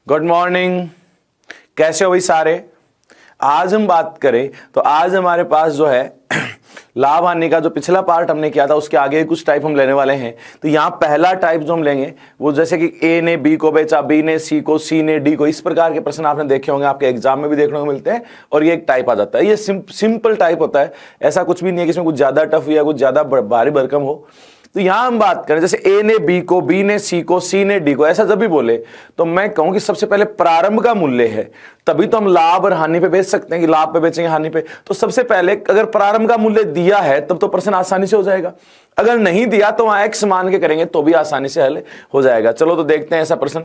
Good morning. कैसे हो भाई सारे? आज हम बात करें तो आज हमारे पास जो है लाभ हानि का जो पिछला पार्ट हमने किया था उसके आगे कुछ टाइप हम लेने वाले हैं। तो यहाँ पहला टाइप जो हम लेंगे वो जैसे कि ए ने बी को बेचा, बी ने सी को, सी ने डी को, इस प्रकार के प्रश्न आपने देखे होंगे, आपके एग्जाम में भी देखने को मिलते हैं। और ये एक टाइप आ जाता है, ये सिंपल टाइप होता है, ऐसा कुछ भी नहीं है कि इसमें कुछ ज्यादा टफ या कुछ ज्यादा भारी भरकम हो। तो यहां हम बात करें जैसे ए ने बी को, बी ने सी को, सी ने डी को, ऐसा जब भी बोले तो मैं कहूं कि सबसे पहले प्रारंभ का मूल्य है, तभी तो हम लाभ और हानि पे बेच सकते हैं कि लाभ पे बेचेंगे हानि पे। तो सबसे पहले अगर प्रारंभ का मूल्य दिया है तब तो प्रश्न आसानी से हो जाएगा, अगर नहीं दिया तो वहां एक्स मान के करेंगे तो भी आसानी से हल हो जाएगा। चलो तो देखते हैं ऐसा प्रश्न।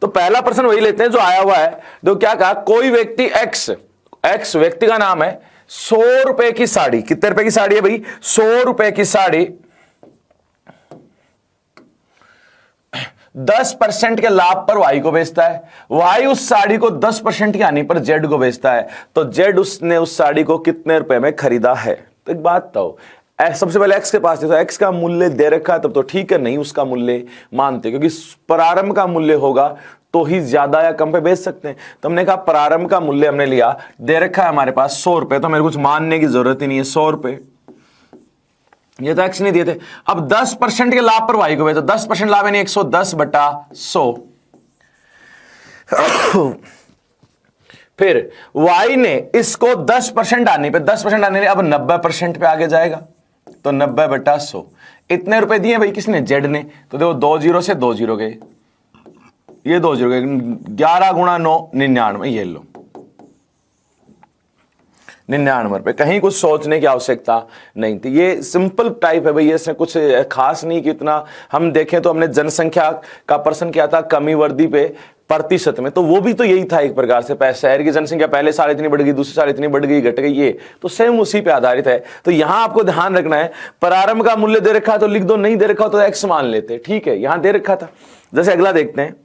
तो पहला प्रश्न वही लेते हैं जो आया हुआ है। तो क्या कहा, कोई व्यक्ति एक्स व्यक्ति का नाम है, 100 रुपए की साड़ी, कितने रुपए की साड़ी है भाई? 100 रुपए की साड़ी 10% के लाभ पर वाई को बेचता है। वाई उस साड़ी को 10% की हानि पर जेड को बेचता है। तो जेड उसने उस साड़ी को कितने रुपए में खरीदा है? तो एक बात तो सबसे पहले एक्स के पास है तो एक्स का मूल्य दे रखा है तब तो ठीक है, नहीं उसका मूल्य मानते, क्योंकि प्रारंभ का मूल्य होगा तो ही ज्यादा या कम पे बेच सकते हैं। तो हमने कहा प्रारंभ का मूल्य हमने लिया, दे रखा है हमारे पास 100 रुपए, तो मेरे कुछ मानने की जरूरत ही नहीं है, 100 रुपए। ये तो एक्स नहीं दिए थे। अब 10% के लाभ पर वाई को बेचो, 10% लाभ यानी 110/100। फिर वाई ने इसको 10% आने पे, 10% आने अब 90% पे आगे जाएगा, तो 90/100। इतने रुपए दिए भाई किसने? जेड ने। तो देखो 2 जीरो से 2 जीरो गए, ये 2 जीरो गए, 11 गुणा 9 99, ये लो 99 रुपए। कहीं कुछ सोचने की आवश्यकता नहीं थी, ये सिंपल टाइप है भाई, इसमें कुछ खास नहीं कि इतना। हम देखें तो हमने जनसंख्या का प्रश्न किया था कमी वृद्धि पे प्रतिशत में, तो वो भी तो यही था एक प्रकार से। शहर की जनसंख्या पहले साल इतनी बढ़ गई, दूसरी साल इतनी बढ़ गई, घट गई, ये तो सेम उसी पे आधारित है। तो यहां आपको ध्यान रखना है, प्रारंभ का मूल्य दे रखा है तो लिख दो, नहीं दे रखा तो एक्स मान लेते, ठीक है। यहां दे रखा था। जैसे अगला देखते हैं,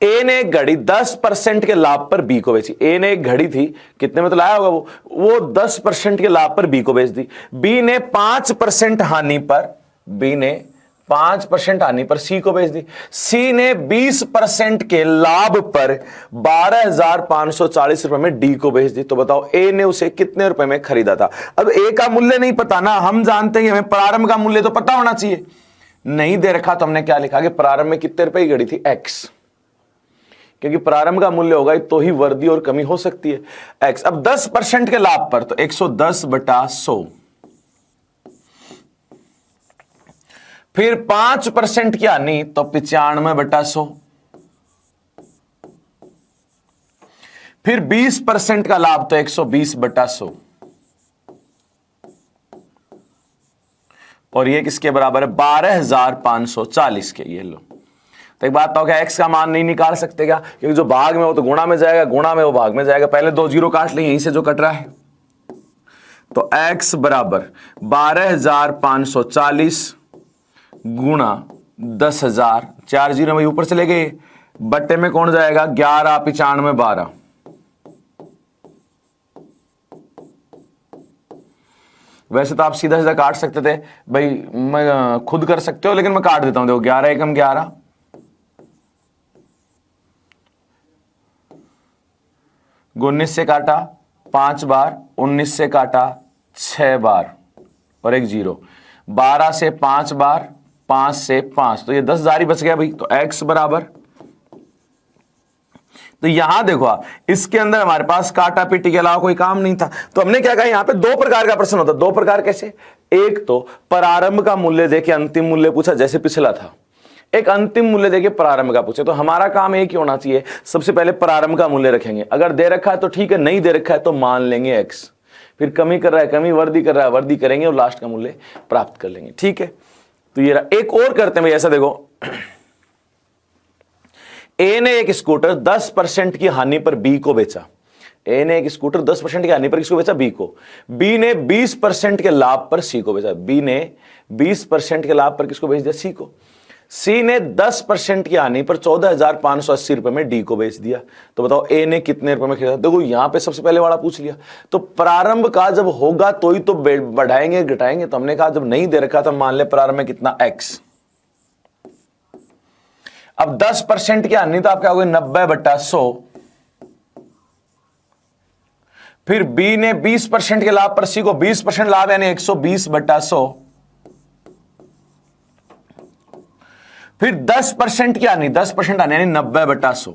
ए ने एक घड़ी 10% के लाभ पर बी को बेची। ए ने एक घड़ी थी, कितने में तो लाया होगा वो 10% के लाभ पर बी को बेच दी। बी ने 5% हानि पर, बी ने 5% हानि पर सी को बेच दी। सी ने 20% के लाभ पर 12,540 रुपए में डी को बेच दी। तो बताओ ए ने उसे कितने रुपए में खरीदा था? अब ए का मूल्य नहीं पता ना, हम जानते हैं हमें प्रारंभ का मूल्य तो पता होना चाहिए। नहीं दे रखा तो हमने क्या लिखा कि प्रारंभ में कितने रुपए की घड़ी थी? एक्स, क्योंकि प्रारंभ का मूल्य होगा तो ही वृद्धि और कमी हो सकती है, एक्स। अब 10% के लाभ पर तो 110/100। फिर 5% की हानि तो 95/100। फिर 20% का लाभ तो 120/100। और ये किसके बराबर है? 12,540 के। ये लो, तो एक बात तो क्या एक्स का मान नहीं निकाल सकते क्या? क्योंकि जो भाग में वो तो गुणा में जाएगा, गुणा में वो भाग में जाएगा। पहले 2 जीरो काट लें यहीं से जो कट रहा है। तो एक्स बराबर 12,540 गुणा 10,000, 4 जीरो में ऊपर चले गए, बट्टे में कौन जाएगा? 11 95 12। वैसे तो आप सीधा सीधा काट सकते थे भाई, मैं खुद कर सकते हो, लेकिन मैं काट देता हूं। देखो 11 एकम 11, 19 से काटा 5 बार, 19 से काटा 6 बार और 1 जीरो, 12 से 5 बार, 5 से 5, तो ये 10,000 ही बच गया भाई। तो x बराबर, तो यहां देखो आप, इसके अंदर हमारे पास काटा पीटी के अलावा कोई काम नहीं था। तो हमने क्या कहा, यहां पे 2 प्रकार का प्रश्न होता है। 2 प्रकार कैसे? एक तो प्रारंभ का मूल्य देके अंतिम मूल्य पूछा, जैसे पिछला था। एक अंतिम मूल्य देके प्रारंभ का पूछे। तो हमारा काम एक ही होना चाहिए, सबसे पहले प्रारंभ का मूल्य रखेंगे, अगर दे रखा है तो ठीक है, नहीं दे रखा है तो मान लेंगे एक्स। फिर कमी कर रहा है कमी, वृद्धि कर रहा है वृद्धि करेंगे और लास्ट का मूल्य प्राप्त कर लेंगे, ठीक है। तो ये एक और करते हैं भाई, ऐसा देखो, ए ने एक स्कूटर 10% की हानि पर बी को बेचा। ए ने एक स्कूटर 10% की हानि पर किसको बेचा? बी को। बी ने 20% के लाभ पर सी को बेचा। बी ने 20% के लाभ पर किसको बेच दिया? सी को। सी ने 10% की हानि पर 14,580 रुपए में डी को बेच दिया। तो बताओ ए ने कितने रुपए में खरीदा? देखो यहां पे सबसे पहले वाला पूछ लिया। तो प्रारंभ का जब होगा तो ही तो बढ़ाएंगे घटाएंगे। तो हमने कहा जब नहीं दे रखा तो मान ले प्रारंभ में कितना? एक्स। अब 10% की हानि तो आप क्या होगे 90/100। फिर बी ने 20% के लाभ पर सी को 20% लाभ यानी 120/100। फिर 10% की हानि 10% हानि यानी 90/100।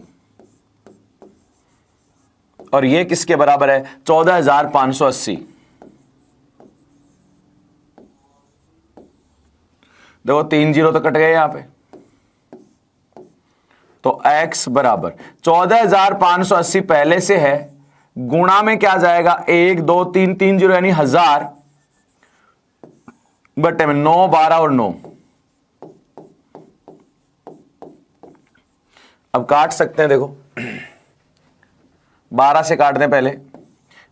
और ये किसके बराबर है 14,580। देखो 3 जीरो तो कट गए यहां पे, तो x बराबर 14,580 पहले से है, गुणा में क्या जाएगा 1 2 3 3 जीरो यानी 1000 बटे में 9 12 और 9। अब काट सकते हैं, देखो 12 से काट दें पहले,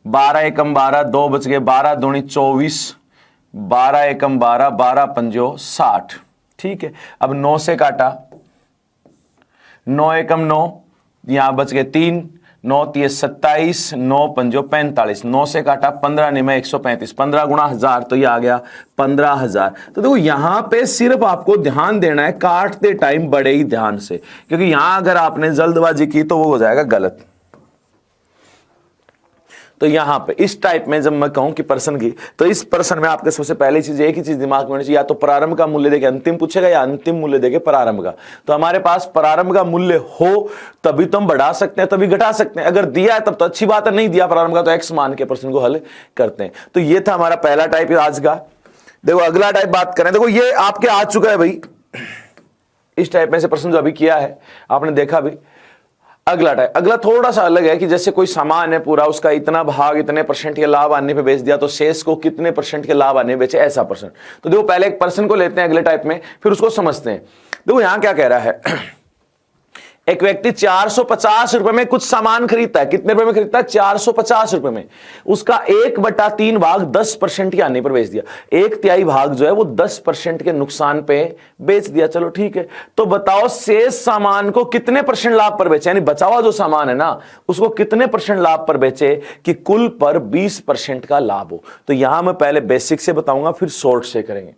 12 एकम 12 2 बच गए, 12 दूनी 24, 12 एकम 12 12 पंजो 60। ठीक है, अब 9 से काटा, 9 एकम 9 यहां बच गए 3, 9 3 27, 9 पंजो 45, 9 से काटा 15 नहीं में 135, 15 गुणा 1000 तो ये आ गया 15,000। तो देखो यहां पे सिर्फ आपको ध्यान देना है काटते टाइम बड़े ही ध्यान से, क्योंकि यहां अगर आपने जल्दबाजी की तो वो हो जाएगा गलत। तो यहां पे इस टाइप में जब मैं कहूं कि पर्सन की, तो इस पर्सन में आपके सबसे पहली चीज एक ही चीज दिमाग में होनी चाहिए, या तो प्रारंभ का मूल्य देके अंतिम पूछेगा या अंतिम मूल्य देके प्रारंभ का। तो हमारे पास प्रारंभ का मूल्य हो तभी तो हम बढ़ा सकते हैं, तभी घटा सकते हैं। अगर दिया है तब तो अच्छी बात है, नहीं दिया प्रारंभ का तो एक्स मान के प्रश्न को हल करते हैं। तो ये था हमारा पहला टाइप आज का। देखो अगला टाइप बात करें, देखो ये आपके आ चुका है भाई, इस टाइप में से प्रश्न जो अभी किया है आपने देखा भी। अगला टाइप, अगला थोड़ा सा अलग है कि जैसे कोई सामान है पूरा, उसका इतना भाग इतने % के लाभ आने पे बेच दिया, तो शेष को कितने % के लाभ आने पे बेचे, ऐसा पर्सन। तो देखो पहले एक पर्सन को लेते हैं अगले टाइप में, फिर उसको समझते हैं। देखो यहां क्या कह रहा है, एक व्यक्ति 450 रुपए में कुछ सामान खरीदता है। कितने रुपए में खरीदता है 450 रुपए में। उसका 1/3 भाग 10% की हानि पर बेच दिया, 1/3 भाग जो है वो 10% के नुकसान पे बेच दिया। चलो ठीक है, तो बताओ शेष सामान को कितने % लाभ पर बेचे, यानी बचा हुआ जो सामान है ना उसको कितने % लाभ पर बेचे कि कुल पर 20% का लाभ हो। तो यहां मैं पहले बेसिक से बताऊंगा फिर शॉर्ट से करेंगे।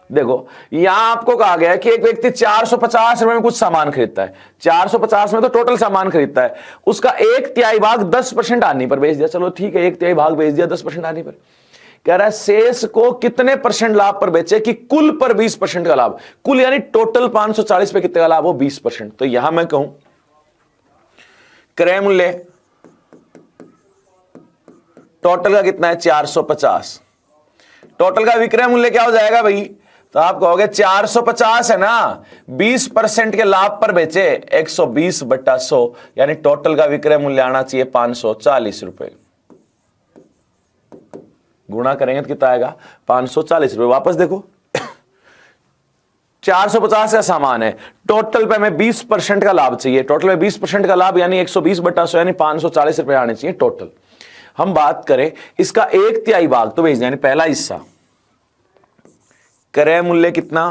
देखो यहां आपको कहा गया है कि एक व्यक्ति 450 रुपए में कुछ सामान खरीदता है, 450 में तो टोटल सामान खरीदता है, उसका 1/3 भाग 10% हानि पर बेच दिया। चलो ठीक है, 1/3 भाग बेच दिया 10% हानि पर। कह रहा है शेष को कितने % लाभ पर बेचे कि कुल पर 20% का लाभ, कुल यानी टोटल 540 पे कितने का लाभ हो 20%। तो यहां मैं कहूं क्रय मूल्य टोटल का कितना है 450, टोटल का विक्रय मूल्य क्या हो जाएगा भाई, तो आप कहोगे 450 है ना, 20% के लाभ पर बेचे 120/100, यानी टोटल का विक्रय मूल्य आना चाहिए 540 रुपए। गुणा करेंगे तो कितना आएगा 540 रुपए। वापस देखो 450 का सामान है, टोटल पे हमें 20% का लाभ चाहिए, टोटल में 20% का लाभ यानी 120/100 यानी 540 रुपए आने चाहिए टोटल। हम बात करें इसका 1/3 भाग तो भेज यानी पहला हिस्सा, क्रय मूल्य कितना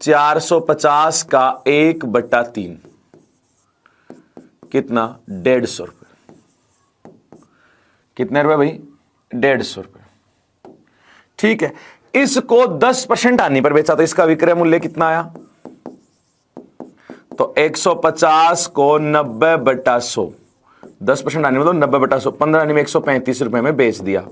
450 का 1/3 कितना 150 रुपए। कितने रुपए भाई 150 रुपए। ठीक है, इसको 10% हानि पर बेचा तो इसका विक्रय मूल्य कितना आया, तो 150 को 90/100, 10% हानि मतलब 90/100, 15 हानि में 135 रुपए में बेच दिया।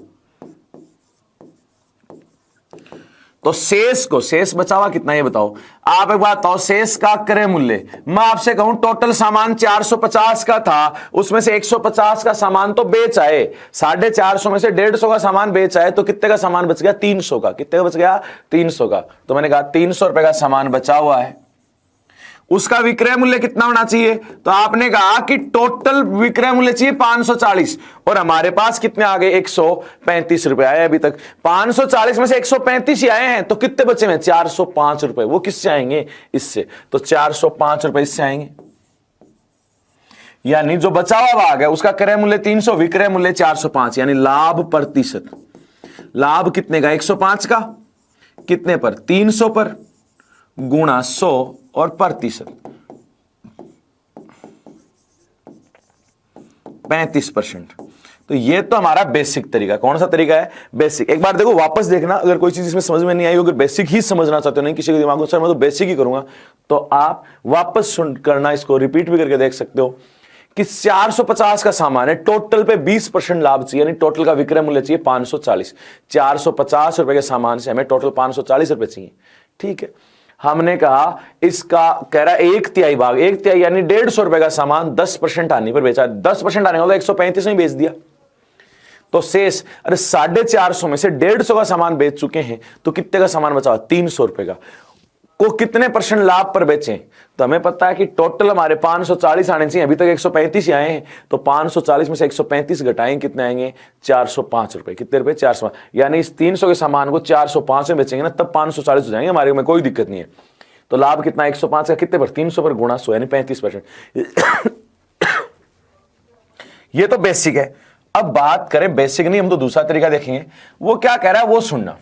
तो शेष को, शेष बचा हुआ कितना ये बताओ आप एक बात बताओ, शेष का क्रय मूल्य, मैं आपसे कहूं टोटल सामान 450 का था, उसमें से 150 का सामान तो बेच आए, 450 में से 150 का सामान बेच आए, तो कितने का सामान बच गया 300 का। कितने का बच गया 300 का। तो मैंने कहा 300 रुपए का सामान बचा हुआ है, उसका विक्रय मूल्य कितना होना चाहिए, तो आपने कहा कि टोटल विक्रय मूल्य चाहिए 540 और हमारे पास कितने आ गए 135 रुपए आए अभी तक। 540 में से 135 ही आए हैं, तो कितने बचे हैं 405 रुपए। वो किससे आएंगे इससे, तो 405 रुपए इससे आएंगे, यानी जो बचा हुआ भाग है उसका क्रय मूल्य 300, विक्रय मूल्य 405, यानी लाभ प्रतिशत, लाभ कितने का 105 का, कितने पर 300 पर, गुणा 100 और प्रतिशत 35%। तो ये तो हमारा बेसिक तरीका, कौन सा तरीका है, बेसिक। एक बार देखो वापस देखना, अगर कोई चीज इसमें समझ में नहीं आई, अगर बेसिक ही समझना चाहते हो, नहीं किसी के दिमाग में सर मैं तो बेसिक ही करूंगा, तो आप वापस सुन करना, इसको रिपीट भी करके देख सकते हो कि 450 का सामान है, टोटल पे 20% लाभ चाहिए, यानी टोटल का विक्रय मूल्य चाहिए 540। 450 रुपए के सामान से हमें टोटल 540 रुपए चाहिए, ठीक है। हमने कहा इसका कह रहा है 1/3 भाग, 1/3 यानी 150 रुपए का सामान 10% आने पर बेचा, 10% आने का 135 में बेच दिया, तो शेष, अरे 450 में से 150 का सामान बेच चुके हैं, तो कितने का सामान बचा, 300 रुपए का, को कितने % लाभ पर बेचें, तो हमें पता है कि टोटल हमारे 540 आने चाहिए, अभी तक 135 ही आए हैं, तो 540 में से 135 घटाएं, कितने आएंगे, 405 रुपए। कितने रुपए, 405, यानी इस 300 के सामान को 405 में बेचेंगे ना, तब 540 हो जाएंगे हमारे में, कोई दिक्कत नहीं है। तो लाभ कितना, 105 का कितने पर, 300 पर गुणा 100 यानी 35%। ये तो बेसिक है। अब बात करें बेसिक नहीं, हम तो दूसरा तरीका देखेंगे, वो क्या कह रहा है वो सुनना।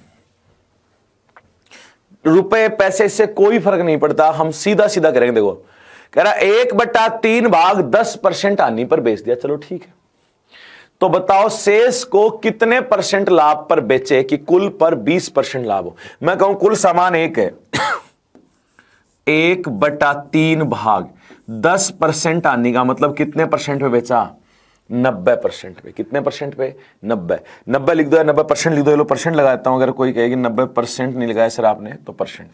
रुपए पैसे से कोई फर्क नहीं पड़ता, हम सीधा सीधा करेंगे। देखो कह रहा 1/3 भाग 10% आने पर बेच दिया, चलो ठीक है। तो बताओ शेष को कितने % लाभ पर बेचे कि कुल पर 20% लाभ हो। मैं कहूं कुल सामान एक है, 1/3 भाग 10% आने का मतलब कितने % पे बेचा, 90% पे। कितने % पे, 90 लिख दो या 90% लिख दो, ये लो परसेंट लगा देता हूं, अगर कोई कहेगी 90% नहीं लगाया सर आपने, तो %।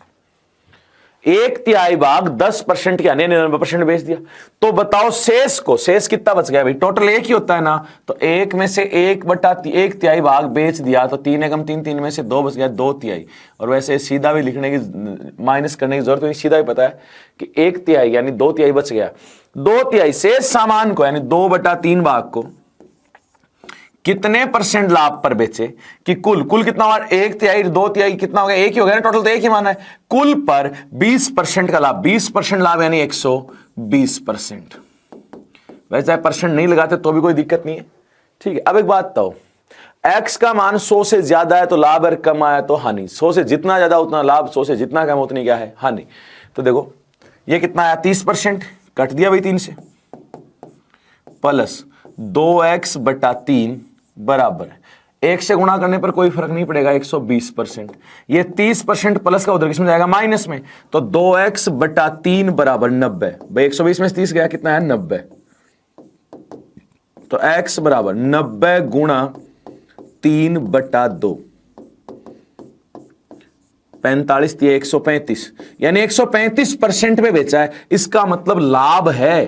1/3 भाग 10% की आने 90% बेच दिया, तो बताओ शेष को, शेष कितना बच गया भाई, टोटल एक ही होता है ना, तो 1 में से 1/1/3 भाग बेच दिया, तो 3 एकम 3, 3 में से 2 बच गया, 2/3। और वैसे सीधा भी लिखने की, माइनस करने की जरूरत नहीं, सीधा ही पता है कि 1/3 यानी 2/3 बच गया। 2/3 शेष सामान को यानी 2/3 भाग को कितने % लाभ पर बेचे कि कुल कितना हुआ, 1/3 2/3 कितना हो गया, एक ही हो गया ना, टोटल तो एक ही माना है, कुल पर 20% का लाभ, 20% लाभ यानी 120%। वैसे परसेंट नहीं लगाते तो भी कोई दिक्कत नहीं है, ठीक है। अब एक बात बताओ, x का मान 100 से ज्यादा है तो लाभ, और कम आया तो हानि। 100 से जितना ज्यादा उतना लाभ, 100 से जितना कम उतनी क्या है, हानि। तो देखो ये कितना आया, 30%, कट दिया भाई 3 से, प्लस 2x/3 बराबर है, 1 से गुणा करने पर कोई फर्क नहीं पड़ेगा, 120%। ये 30% प्लस का उधर किसमें जाएगा, माइनस में, तो 2x/3 बराबर 90। भाई 120 में से 30 गया, कितना है, 90। तो x बराबर 90 गुणा 3/2, 45 दिए 135, यानी 135% पे बेचा है। इसका मतलब लाभ है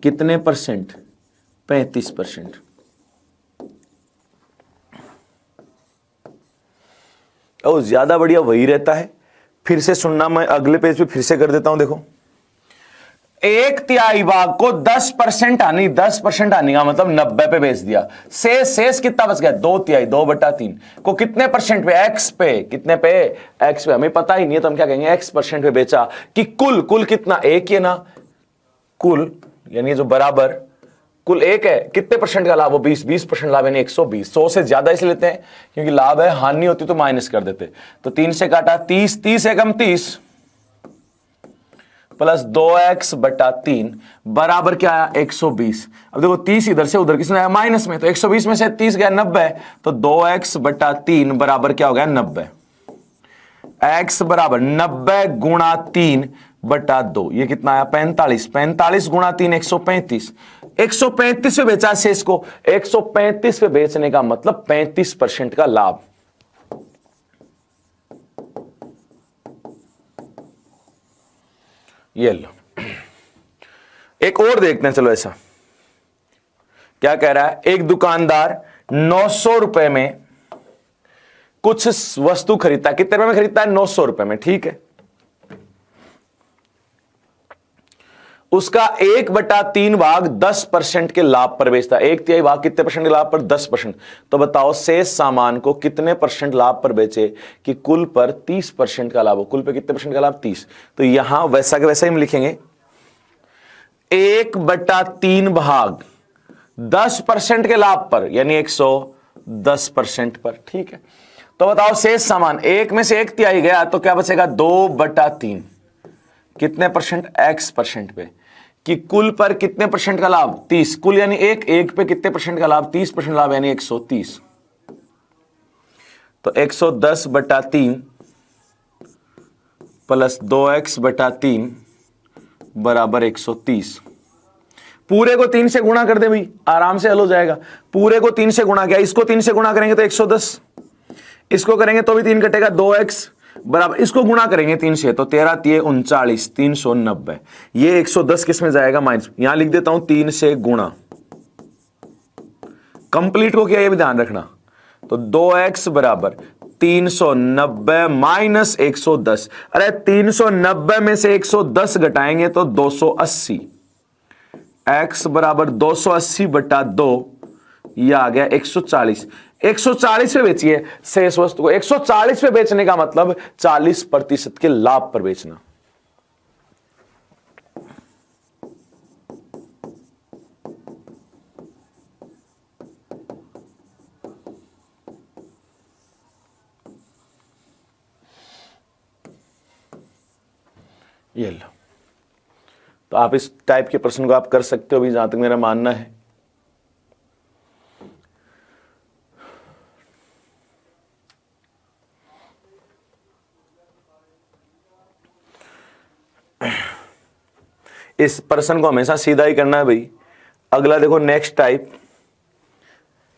कितने %, 35%। और ज्यादा बढ़िया वही रहता है। फिर से सुनना, मैं अगले पेज पे फिर से कर देता हूं। देखो 1/3 भाग को 10% आनी, 10% आने का मतलब 90 पे बेच दिया, शेष कितना बच गया, 2/3, 2/3 को कितने % पे, x पे, कितने पे, x पे। हमें पता ही नहीं है तो हम क्या कहेंगे, x% पे बेचा कि कुल कितना, एक ही है ना, कुल यानी जो बराबर, कुल एक है, कितने % का लाभ हो, 20% लाभ यानी 120। 100 से ज्यादा इसलिए लेते हैं क्योंकि लाभ है, हानि होती तो माइनस कर देते। तो 3 से काटा 30, 30 एकम 30 प्लस 2x/3 बराबर क्या आया, 120। अब देखो 30 इधर से उधर किसने आया, माइनस में, तो 120 में से 30 गया 90, तो 2x/3 बराबर क्या हो गया, 90। x बराबर 90 गुणा 3/2, ये कितना आया, 45। 45 गुणा 3 135। 135 पे बेचा शेष को, 135 पे बेचने का मतलब 35% का लाभ। ये लो एक और देखते हैं, चलो ऐसा क्या कह रहा है, एक दुकानदार 900 रुपए में कुछ वस्तु खरीदता है, कितने रुपए में खरीदता है, 900 रुपए में, ठीक है। उसका 1/3 भाग 10% के लाभ पर बेचता है। 1/3 भाग कितने % के लाभ पर, 10%। तो बताओ शेष सामान को कितने % लाभ पर बेचे कि कुल पर 30% का लाभ हो। कुल पे कितने % का लाभ, 30। तो यहां वैसा के वैसा ही हम लिखेंगे, 1/3 भाग 10% के लाभ पर यानी 110% पर, ठीक है। तो बताओ शेष सामान, 1 में से 1/3 गया तो क्या बचेगा, 2/3 कितने %, x% पे कि कुल पर कितने परसेंट का लाभ, 30, कुल यानी एक पे कितने परसेंट का लाभ, 30% लाभ यानी 130। तो 110 बटा 3 प्लस 2x बटा 3 बराबर 130। पूरे को 3 से गुणा कर दे भाई, आराम से हल हो जाएगा। पूरे को 3 से गुणा किया, इसको 3 से गुणा करेंगे तो 110, इसको करेंगे तो भी 3 कटेगा, 2x बराबर, इसको गुणा करेंगे 3 से तो 13 3 39 390। ये 110 किस में जाएगा, माइनस, यहां लिख देता हूं 3 से गुणा, कंप्लीट को किया ये भी ध्यान रखना। तो 2x बराबर 390 माइनस 110। अरे 390 में से 110 घटाएंगे तो 280। x बराबर 280 बटा 2, यह आ गया 140। 140 पे बेचिए शेष वस्तु को। 140 पे बेचने का मतलब 40% के लाभ पर बेचना। ये लो, तो आप इस टाइप के प्रश्न को आप कर सकते हो भी, जहां तक मेरा मानना है। इस प्रश्न को हमेशा सीधा ही करना है भाई। अगला देखो, नेक्स्ट टाइप।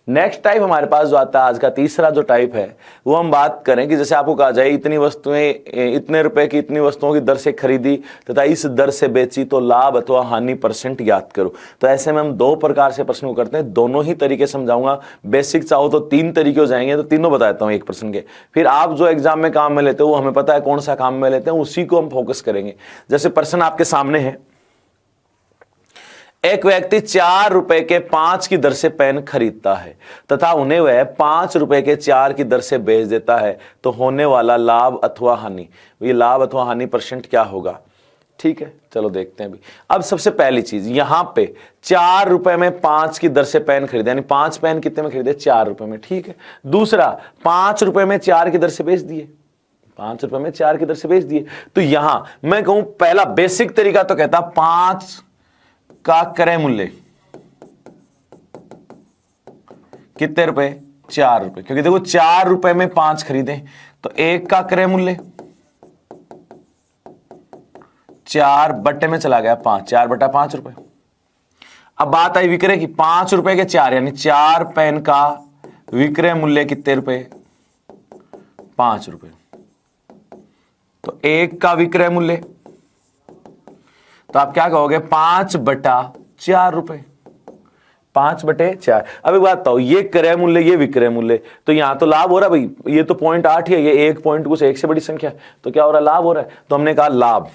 नेक्स्ट टाइप हमारे पास जो आता है, आज का तीसरा जो टाइप है, वो हम बात करें कि जैसे आपको कहा जाए इतनी वस्तुएं, इतने रुपए की इतनी वस्तुओं की दर से खरीदी तथा इस दर से बेची तो लाभ अथवा हानि परसेंट ज्ञात करो। तो ऐसे में हम दो प्रकार से प्रश्न को करते हैं, दोनों ही तरीके समझाऊंगा। बेसिक चाहो तो 3 तरीके हो जाएंगे, तो तीनों बताता हूं एक प्रश्न के। फिर आप जो एग्जाम में काम में लेते हो, वो हमें पता है कौन सा काम में लेते हैं, उसी को हम फोकस करेंगे। जैसे प्रश्न आपके सामने है, एक व्यक्ति 4 रुपए के 5 की दर से पेन खरीदता है तथा उन्हें वह 5 रुपए के 4 की दर से बेच देता है, तो होने वाला लाभ अथवा हानि, ये लाभ अथवा हानि परसेंट क्या होगा। ठीक है, चलो देखते हैं भी। अब सबसे पहली चीज, यहां पे 4 रुपए में 5 की दर से पेन खरीदे, यानी 5 पेन कितने में खरीदे, 4 रुपए में। ठीक है, दूसरा 5 रुपए में 4 की दर से बेच दिए, 5 रुपए में 4 की दर से बेच दिए। तो यहां मैं कहूं पहला बेसिक तरीका तो कहता 5 का क्रय मूल्य कितने रुपए, 4 रुपए, क्योंकि देखो 4 रुपए में 5 खरीदे तो 1 का क्रय मूल्य 4 बट्टे में चला गया 5, 4 बटा 5 रुपए। अब बात आई विक्रय की, 5 रुपए के 4, यानी 4 पेन का विक्रय मूल्य कितने रुपए, 5 रुपए। तो 1 का विक्रय मूल्य, तो आप क्या कहोगे, 5 बटा 4 रुपए, 5 बटे 4। अब एक बात बताओ, ये क्रय मूल्य ये विक्रय मूल्य, तो यहां तो लाभ हो रहा है भाई, ये तो 0.8 है, ये 1 पॉइंट कुछ 1 से बड़ी संख्या है, तो क्या हो रहा है, लाभ हो रहा है। तो हमने कहा लाभ,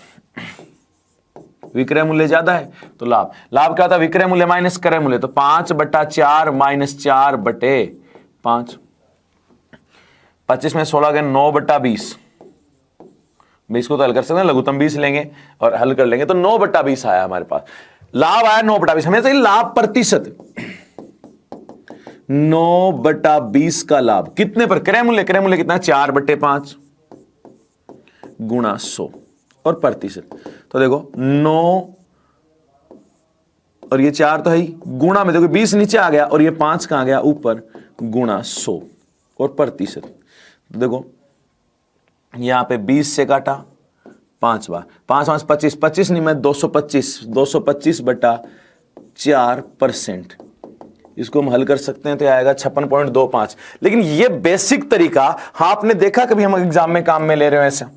विक्रय मूल्य ज्यादा है तो लाभ। लाभ क्या था, विक्रय मूल्य माइनस क्रय मूल्य, तो 5 बटा 4 माइनस 4 बटे 5, 25 में 16 गए 9 बटा 20, 20 को तो हल कर सकते हैं, लघुत्तम 20 लेंगे और हल कर लेंगे, तो 9 बटा 20 आया हमारे पास। लाभ आया 9 बटा 20, हमें चाहिए लाभ प्रतिशत। 9 बटा 20 का लाभ कितने पर, क्रय मूल्य, क्रय मूल्य कितना है, 4 बटे 5 गुणा 100 और प्रतिशत। तो देखो 9 और ये 4 तो है ही, गुणा में देखो 20 नीचे आ गया और ये 5 कहां गया ऊपर, गुणा 100 और प्रतिशत। देखो यहां पे 20 से काटा 5 बार, 5 5 25, 25 नहीं मैं 225, 225 बटा 4%। इसको हम हल कर सकते हैं तो आएगा 56.25। लेकिन ये बेसिक तरीका, हाँ आपने देखा कभी हम एग्जाम में काम में ले रहे हो ऐसा,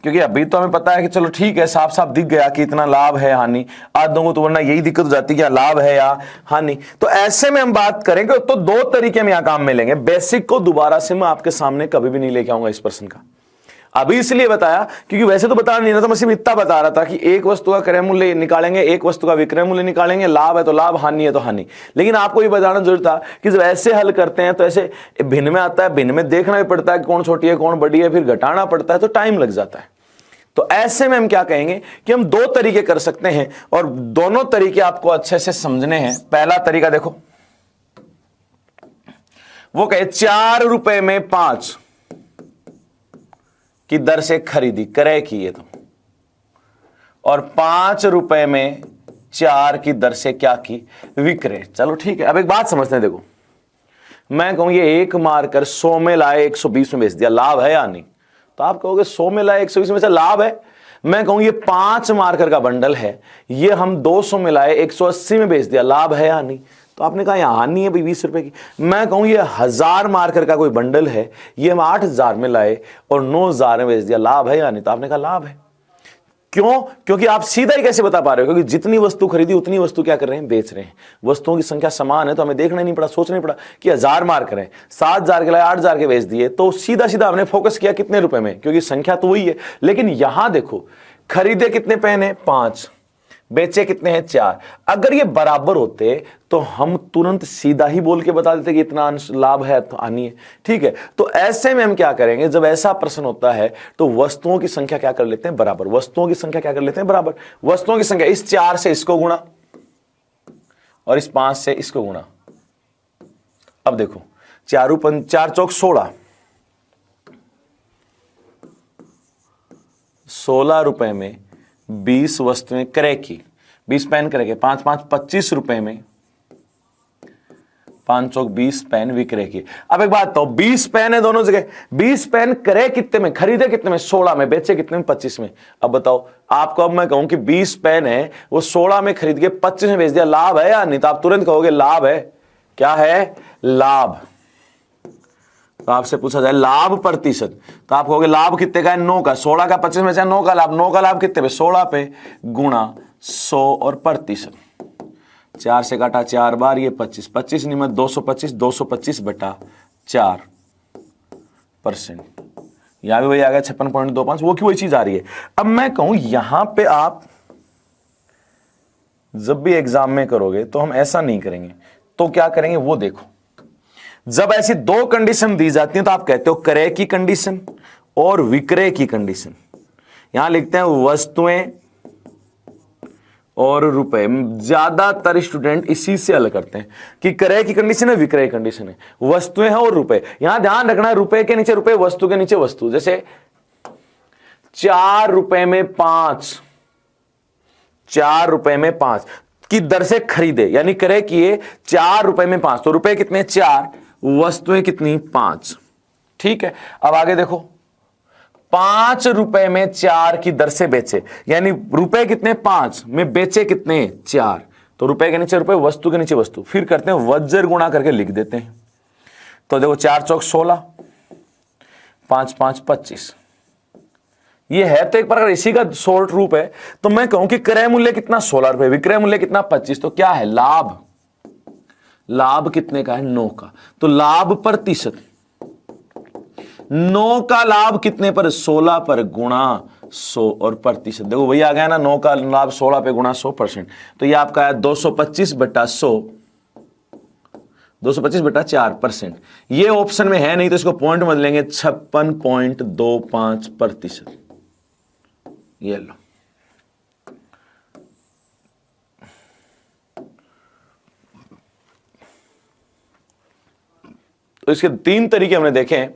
क्योंकि अभी तो हमें पता है कि चलो ठीक है, साफ साफ दिख गया कि इतना लाभ है हानि, आधों को तो वरना यही दिक्कत हो जाती है क्या लाभ है या हानि। तो ऐसे में हम बात करेंगे तो 2 तरीके में यहां काम में लेंगे। बेसिक को दोबारा से मैं आपके सामने कभी भी नहीं लेके आऊंगा इस प्रश्न का, अभी इसलिए बताया क्योंकि वैसे तो बता नहीं रहा था, मैं सिर्फ इतना बता रहा था कि एक वस्तु का क्रय मूल्य निकालेंगे, एक वस्तु का विक्रय मूल्य निकालेंगे, लाभ है तो लाभ, हानि है तो हानि। लेकिन आपको ये बताना जरूर था कि जब ऐसे हल करते हैं तो ऐसे भिन्न में आता है, भिन्न में देखना भी पड़ता है कि कौन छोटी है कौन बड़ी है, फिर घटाना पड़ता है तो टाइम लग जाता है। तो ऐसे में हम क्या कहेंगे कि हम 2 तरीके कर सकते हैं और दोनों तरीके आपको अच्छे से समझने हैं। पहला तरीका देखो, वो कहे 4 रुपए में 5 की दर से खरीदी, क्रय की है तो, और 5 रुपए में 4 की दर से क्या की, विक्रय। चलो ठीक है, अब एक बात समझते हैं। देखो मैं कहूं ये 1 मारकर 100 में लाए 120 में बेच दिया, लाभ है या नहीं? तो आप कहोगे 100 में लाए 120 में से लाभ है। मैं कहूं ये 5 मार्कर का बंडल है, ये हम 200 में लाए 180 में बेच दिया, लाभ है या नहीं? तो आपने कहा यहां हानि है भाई 20 रुपए की। मैं कहूं ये 1000 मार्कर का कोई बंडल है, ये हम 8000 में लाए और 9000 में बेच दिया, लाभ है या नहीं? तो आपने कहा लाभ है। क्यों? क्योंकि आप सीधा ही कैसे बता पा रहे हो? क्योंकि जितनी वस्तु खरीदी उतनी वस्तु क्या कर रहे हैं, बेच रहे हैं। वस्तुओं की संख्या समान है, तो हमें देखना नहीं पड़ा, सोचना नहीं पड़ा कि 1000 मार्कर है, 7000 के लाए 8000 के बेच दिए, तो सीधा सीधा हमने फोकस किया कितने रुपए में, क्योंकि संख्या तो वही है। लेकिन यहां देखो खरीदे कितने पेन है, 5, बेचे कितने हैं, 4। अगर ये बराबर होते तो हम तुरंत सीधा ही बोल के बता देते कि इतना अंश लाभ है तो हानि है। ठीक है, तो ऐसे में हम क्या करेंगे, जब ऐसा प्रश्न होता है तो वस्तुओं की संख्या क्या कर लेते हैं, बराबर। वस्तुओं की संख्या क्या कर लेते हैं, बराबर। वस्तुओं की संख्या इस 4 से इसको गुणा और इस 5 से इसको गुणा। अब देखो 4 चौक 16, 16 रुपए में 20 वस्तुएं क्रय की, 20 पेन क्रय के, 5 5 25 रुपए में 5 चौक 20 पेन विक्रय की। अब एक बात तो 20 पेन है दोनों जगह, 20 पेन क्रय कितने में, खरीदे कितने में, 16 में, बेचे कितने में, 25 में। अब बताओ आपको, अब मैं कहूं कि 20 पेन है वो 16 में खरीद के 25 में बेच दिया, लाभ है या नहीं? तो आप तुरंत कहोगे लाभ है। क्या है, लाभ। तो आपसे पूछा जाए लाभ प्रतिशत, तो आप कहोगे लाभ कितने का है, 9 का। 16 का 25 में से 9 का लाभ, 9 का लाभ कितने पे, 16 पे, गुणा 100 और प्रतिशत। 4 से काटा 4 बार, ये 25, 25 निमत 225, 225 बटा 4%। यहां भी वही आ गया 56.25, वो की वही चीज आ रही है। अब मैं कहूं यहां पे आप जब भी एग्जाम में करोगे तो हम ऐसा नहीं करेंगे, तो क्या करेंगे वो देखो। जब ऐसी 2 कंडीशन दी जाती हैं तो आप कहते हो क्रय की कंडीशन और विक्रय की कंडीशन। यहां लिखते हैं वस्तुएं और रुपए। ज्यादातर स्टूडेंट इसी से अलग करते हैं कि क्रय की कंडीशन है, विक्रय कंडीशन है, वस्तुएं हैं और रुपए। यहां ध्यान रखना है रुपए के नीचे रुपए, वस्तु के नीचे वस्तु। जैसे 4 रुपए में 5, 4 रुपए में 5 की दर से खरीदे, यानी क्रय किए 4 रुपए में 5, तो रुपए कितने, 4, वस्तुएं कितनी, 5। ठीक है, अब आगे देखो 5 रुपए में 4 की दर से बेचे, यानी रुपए कितने, 5 में बेचे कितने, 4। तो रुपए के नीचे रुपए, वस्तु के नीचे वस्तु। फिर करते हैं वज्र गुणा करके लिख देते हैं। तो देखो 4 चौक 16, 5 5 25। ये है तो एक प्रकार इसी का शॉर्ट रूप है। तो मैं कहूं कि क्रय मूल्य कितना, 16 रुपए, विक्रय मूल्य कितना, 25। तो क्या है, लाभ। लाभ कितने का है, 9 का। तो लाभ प्रतिशत, 9 का लाभ कितने पर, 16 पर, गुणा 100 और प्रतिशत। देखो वही आ गया ना, 9 का लाभ 16 पे गुणा 100%। तो ये आपका है 225 बटा 100, 225 बटा 4%। ये ऑप्शन में है नहीं तो इसको पॉइंट में लेंगे, 56.25%। ये लो। तो इसके 3 तरीके हमने देखे हैं।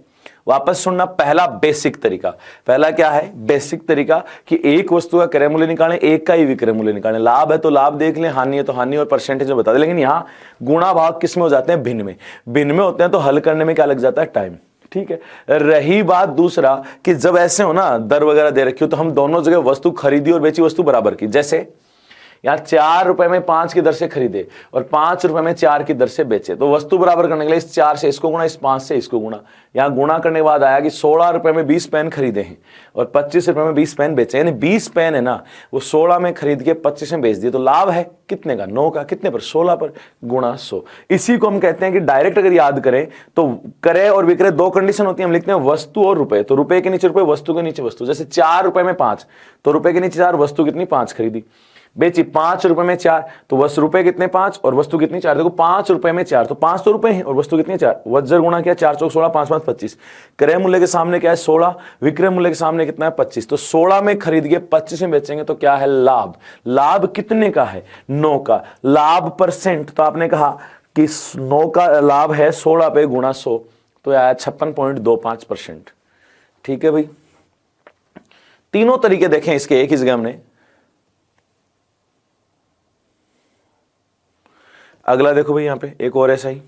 वापस सुनना, पहला बेसिक तरीका, पहला क्या है, बेसिक तरीका कि एक वस्तु का क्रय मूल्य निकालें, एक का ही विक्रय मूल्य निकालें। लाभ है तो लाभ देख लें, हानि है तो हानि और परसेंटेज में बता दें। लेकिन यहां गुणा भाग किस में हो जाते हैं, भिन्न में। भिन्न में होते हैं तो हल करने में क्या लग जाता है, टाइम। ठीक है, रही बात दूसरा कि जब ऐसे हो ना, दर वगैरह दे रखी हो, तो हम दोनों जगह वस्तु खरीदी और बेची वस्तु बराबर की। जैसे यहां 4 रुपए में 5 की दर से खरीदे और 5 रुपए में 4 की दर से बेचे, तो वस्तु बराबर करने के लिए इस 4 से इसको गुणा, इस 5 से इसको गुणा। यहां गुणा करने के बाद आया कि 16 रुपए में 20 पेन खरीदे हैं और 25 रुपए में 20 पेन बेचे, यानी 20 पेन है ना, वो 16 में खरीद के 25 में बेच दिए। तो लाभ है कितने का, 9 का। कितने पर, 16 पर, गुणा 100। इसी को हम कहते हैं कि डायरेक्ट अगर याद करें तो क्रय और विक्रय 2 कंडीशन होती है, हम लिखते हैं वस्तु और रुपए। तो रुपए के नीचे रुपए, वस्तु के नीचे वस्तु। जैसे 4 रुपए में 5, तो रुपए के नीचे 4, वस्तु कितनी, 5 खरीदी, बेची। 5 रुपए में 4, तो वस्तु रुपए कितने, 5 और वस्तु कितनी, 4। देखो 5 रुपए में 4, तो 5 तो रुपए हैं और वस्तु कितनी, 4। वज्र गुणा किया, 4 चौक 16, 5 5 25। क्रय मूल्य के सामने क्या है, 16, विक्रय मूल्य के सामने कितना है, 25। तो 16 में खरीद के 25 में बेचेंगे तो क्या है, लाभ। लाभ कितने का है, 9 का। लाभ परसेंट, तो आपने कहा कि 9 का लाभ है 16 पे गुणा 100, तो आया 56.25%। ठीक है भाई, तीनों तरीके देखें इसके एक ही जगह हमने। अगला देखो भाई, यहां पे एक और ऐसा ही।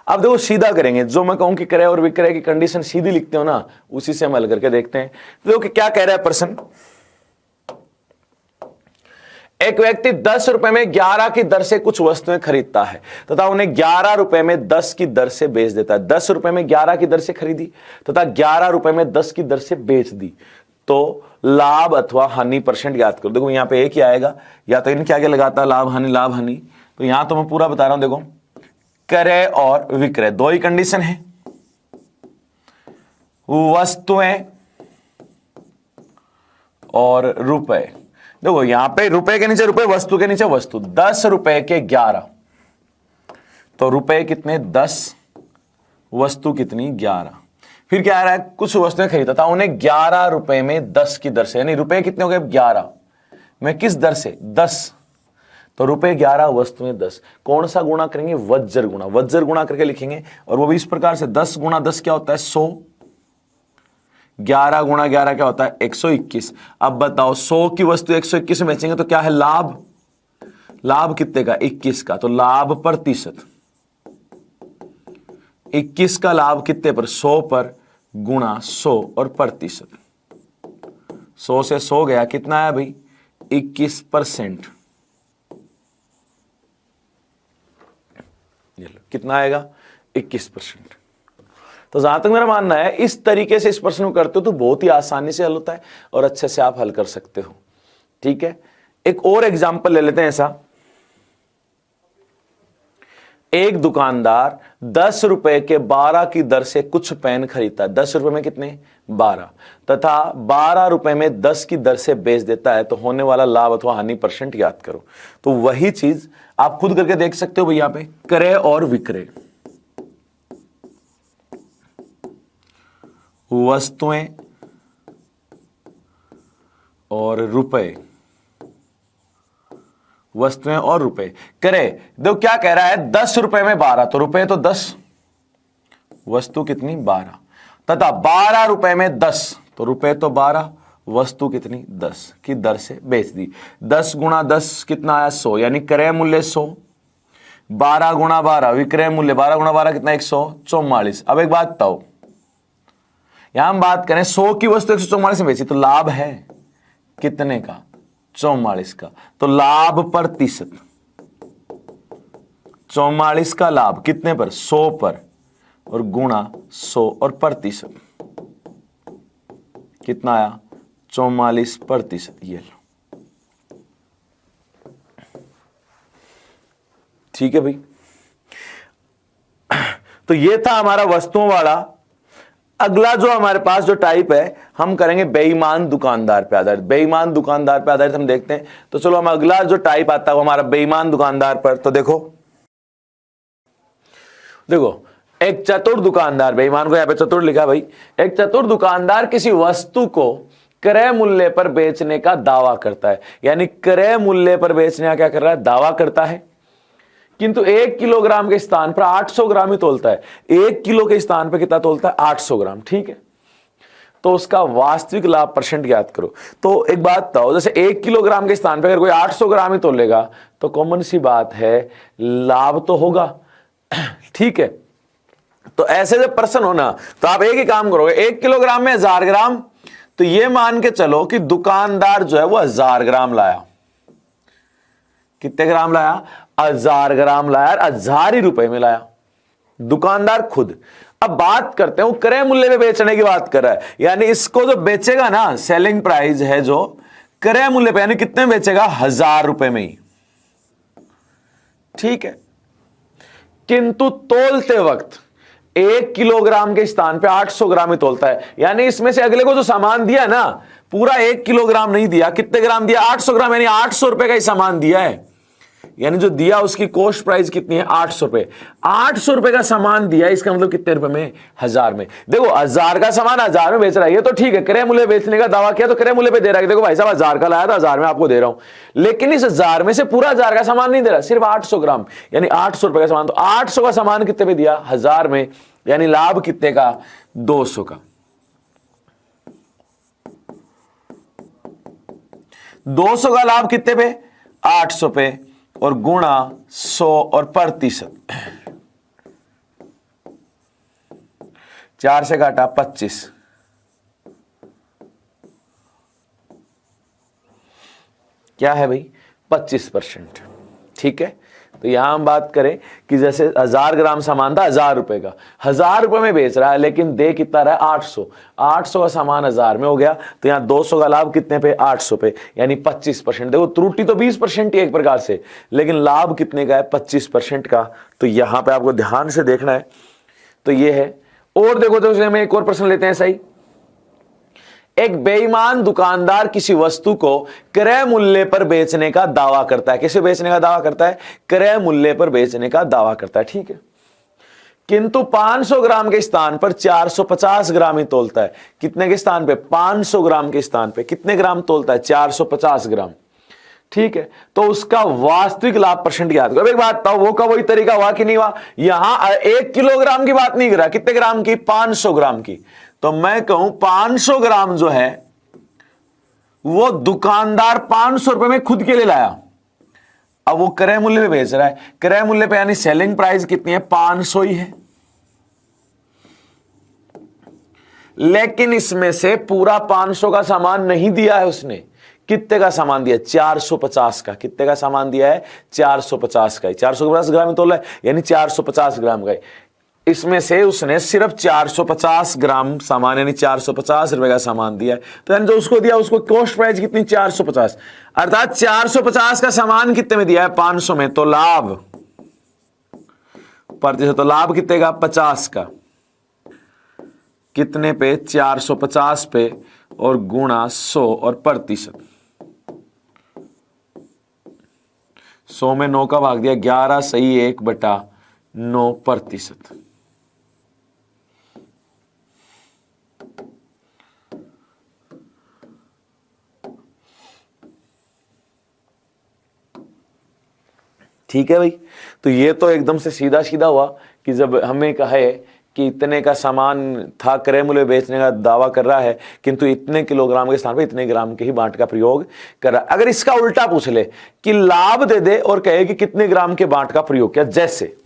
अब देखो सीधा करेंगे, जो मैं कहूं कि क्रय और विक्रय की कंडीशन सीधी लिखते हो ना, उसी से हम हल करके देखते हैं। देखो कि क्या कह रहा है प्रश्न। एक व्यक्ति 10 रुपए में 11 की दर से कुछ वस्तुएं खरीदता है तथा उन्हें 11 रुपए में 10 की दर से बेच देता है। 10 रुपए में 11 की दर से खरीदी तथा 11 रुपए में 10 की दर से बेच दी, तो लाभ अथवा हानि परसेंट याद करो। देखो यहां पे एक ही आएगा, या तो इनके आगे लगाता लाभ हानि। तो यहां तो मैं पूरा बता रहा हूं, देखो क्रय और विक्रय दो ही कंडीशन है, वस्तुएं और रुपए। देखो यहां पे रुपए के नीचे रुपए, वस्तु के नीचे वस्तु। 10 रुपए के 11, तो रुपए कितने 10, वस्तु कितनी 11। फिर क्या आ रहा है, कुछ वस्तुएं खरीदा था, उन्हें 11 रुपए में 10 की दर से, यानी रुपए कितने हो गए 11 में किस दर से 10, तो रुपए 11 वस्तुएं 10। कौन सा गुणा करेंगे, वज्र गुणा। वज्र गुणा करके लिखेंगे, और वो भी इस प्रकार से 10 गुणा 10 क्या होता है 100, 11 गुणा 11 क्या होता है 121। अब बताओ 100 की वस्तु 121 में बेचेंगे तो क्या है लाभ, लाभ कितने का 21 का, तो लाभ प्रतिशत 21 का लाभ कितने पर 100 पर, गुणा 100 और प्रतिशत। 100 से 100 गया, कितना है भाई 21%। कितना आएगा 21%। तो जहां तक मेरा मानना है इस तरीके से इस प्रश्न को करते हो तो बहुत ही आसानी से हल होता है और अच्छे से आप हल कर सकते हो। ठीक है, एक और एग्जांपल ले लेते हैं ऐसा। एक दुकानदार 10 रुपए के 12 की दर से कुछ पेन खरीदता है। 10 रुपए में कितने 12, तथा 12 रुपए में 10 की दर से बेच देता है, तो होने वाला लाभ अथवा हानि परसेंट याद करो। तो वही चीज आप खुद करके देख सकते हो भाई, यहां पे क्रय और विक्रय, वस्तुएं और रुपए, वस्तुएं और रुपए। क्रय देखो क्या कह रहा है, 10 रुपए में 12, तो रुपए तो 10, वस्तु कितनी 12, तथा 12 रुपए में 10, तो रुपए तो 12, वस्तु कितनी 10 की दर से बेच दी। 10 गुणा 10 कितना आया 100, यानी क्रय मूल्य 100, 12 गुणा 12 विक्रय मूल्य, 12 गुणा 12 कितना 144। अब एक बात बताओ, यहां हम बात करें 100 की वस्तु 144 में बेची, तो लाभ है कितने का 44 का, तो लाभ प्रतिशत 44 का लाभ कितने पर 100 पर, और गुणा 100 और प्रतिशत कितना आया 44%। ये लो, ठीक है भाई। तो ये था हमारा वस्तुओं वाला। अगला जो हमारे पास जो टाइप है, हम करेंगे बेईमान दुकानदार पे आधारित। बेईमान दुकानदार पे आधारित हम देखते हैं। तो चलो हम अगला जो टाइप आता है वो हमारा बेईमान दुकानदार पर। तो देखो एक चतुर दुकानदार, बेईमान को यहां पे चतुर लिखा भाई, एक चतुर दुकानदार किसी वस्तु को क्रय मूल्य पर बेचने का दावा करता है। यानी क्रय मूल्य पर बेचने का क्या कर रहा है, दावा करता है, किंतु 1 किलोग्राम के स्थान पर 800 ग्राम ही तोलता है। 1 किलो के स्थान पर कितना तोलता है 800 ग्राम। ठीक है, तो उसका वास्तविक लाभ परसेंट याद करो। तो एक बात बताओ, जैसे 1 किलोग्राम के स्थान पर अगर कोई 800 ग्राम ही तोलेगा तो कॉमन सी बात है लाभ तो होगा। ठीक है, तो ऐसे जब प्रश्न होना तो आप एक ही काम करोगे, 1 किलोग्राम में 1000 ग्राम, तो ये मान के चलो कि दुकानदार जो है वो 1000 ग्राम लाया। कितने ग्राम लाया 1000 ग्राम लाया, 1000 ही रुपए में लाया दुकानदार खुद। अब बात करते हैं, वो क्रय मूल्य में बेचने की बात कर रहा है, यानी इसको जो बेचेगा ना, सेलिंग प्राइस है जो क्रय मूल्य पे, यानी कितने में बेचेगा 1000 रुपए में ही। ठीक है, किंतु तोलते वक्त 1 किलोग्राम के स्थान पे 800 ग्राम ही तोलता है। यानी इसमें से अगले को जो सामान दिया ना, पूरा 1 किलोग्राम नहीं दिया, कितने ग्राम दिया 800 ग्राम, यानी 800 रुपए का ही सामान दिया है। यानी जो दिया उसकी कॉस्ट प्राइस कितनी है 800 रुपए। 800 रुपए का सामान दिया, इसका मतलब कितने रुपए में 1000 में। देखो 1000 का सामान 1000 में बेच रहा है, ये तो ठीक है, क्रय मूल्य बेचने का दावा किया तो क्रय मूल्य पे दे रहा है। देखो भाई साहब 1000 का लाया था, 1000 में आपको दे रहा हूं, लेकिन इस 1000 में से पूरा 1000 का सामान नहीं दे रहा, सिर्फ 800 ग्राम, यानी 800 रुपए का सामान। तो 800 का सामान कितने पे दिया 1000 में, यानी लाभ कितने का 200 का। 200 का लाभ कितने पे 800 पे, और गुणा 100 और प्रतिशत। 4 से काटा 25, क्या है भाई 25%। ठीक है, तो यहां हम बात करें कि जैसे 1000 ग्राम सामान था 1000 रुपए का, 1000 रुपए में बेच रहा है, लेकिन दे कितना रहा है 800, 800 का सामान 1000 में हो गया, तो यहां 200 का लाभ कितने पे 800 पे, यानी 25%। देखो त्रुटि तो 20% ही एक प्रकार से, लेकिन लाभ कितने का है 25% का। तो यहां पे आपको ध्यान से देखना है। तो ये है। और देखो तो हम एक और प्रश्न लेते हैं। सही, एक बेईमान दुकानदार किसी वस्तु को क्रय मूल्य पर बेचने का दावा करता है। किसे बेचने का दावा करता है? क्रय मूल्य पर बेचने का दावा करता है। ठीक है, किंतु 500 ग्राम के स्थान पर 450 ग्राम ही तोलता है। कितने के स्थान पे? 500 ग्राम के स्थान पे कितने ग्राम तोलता है? 450 ग्राम। ठीक है, तो उसका वास्तविक लाभ परसेंट याद करो। एक बात बताओ, वो का वही तरीका हुआ कि नहीं हुआ? यहां 1 किलोग्राम की बात नहीं कर रहा, कितने ग्राम की? 500 ग्राम की। तो मैं कहूं 500 ग्राम जो है वो दुकानदार 500 रुपए में खुद के लिए लाया, अब वो क्रय मूल्य पे बेच रहा है। क्रय मूल्य पे यानी सेलिंग प्राइस कितनी है? 500 ही है, लेकिन इसमें से पूरा 500 का सामान नहीं दिया है उसने। कितने का सामान दिया? 450 का। कितने का सामान दिया है? 450 का। 450 ग्राम में तोला है, यानी 450 ग्राम का। इसमें से उसने सिर्फ 450 ग्राम सामान यानी 450 रुपए का सामान दिया है। तो यानी जो उसको दिया उसको कॉस्ट प्राइस कितनी? 450, अर्थात 450 का सामान कितने में दिया है? 500 में। तो लाभ प्रतिशत, तो लाभ कितने का? 50 का। कितने पे? 450 पे, और गुणा 100 और प्रतिशत। 100 में 9 का भाग दिया, 11 सही 1/9%। ठीक है भाई, तो ये तो एकदम से सीधा सीधा हुआ कि जब हमें कहे कि इतने का सामान था, क्रय मूल्य बेचने का दावा कर रहा है, किंतु इतने किलोग्राम के स्थान पे इतने ग्राम के ही बांट का प्रयोग कर रहा है। अगर इसका उल्टा पूछ ले कि लाभ दे दे और कहे कि कितने ग्राम के बांट का प्रयोग किया, जैसे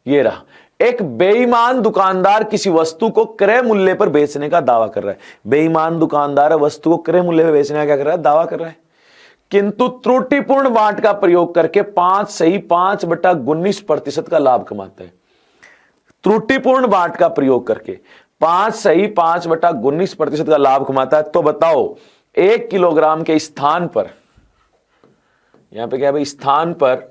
ये रहा, एक बेईमान दुकानदार किसी वस्तु को क्रय मूल्य पर बेचने का दावा कर रहा है। बेईमान दुकानदार वस्तु को क्रय मूल्य पर बेचने का क्या कर रहा है? दावा कर रहा है, किंतु त्रुटिपूर्ण बांट का प्रयोग करके 5 सही 5/19% का लाभ कमाता है। त्रुटिपूर्ण बांट का प्रयोग करके 5 सही 5/19% का लाभ कमाता है। तो बताओ 1 किलोग्राम के स्थान पर, यहां पे क्या है भाई? स्थान पर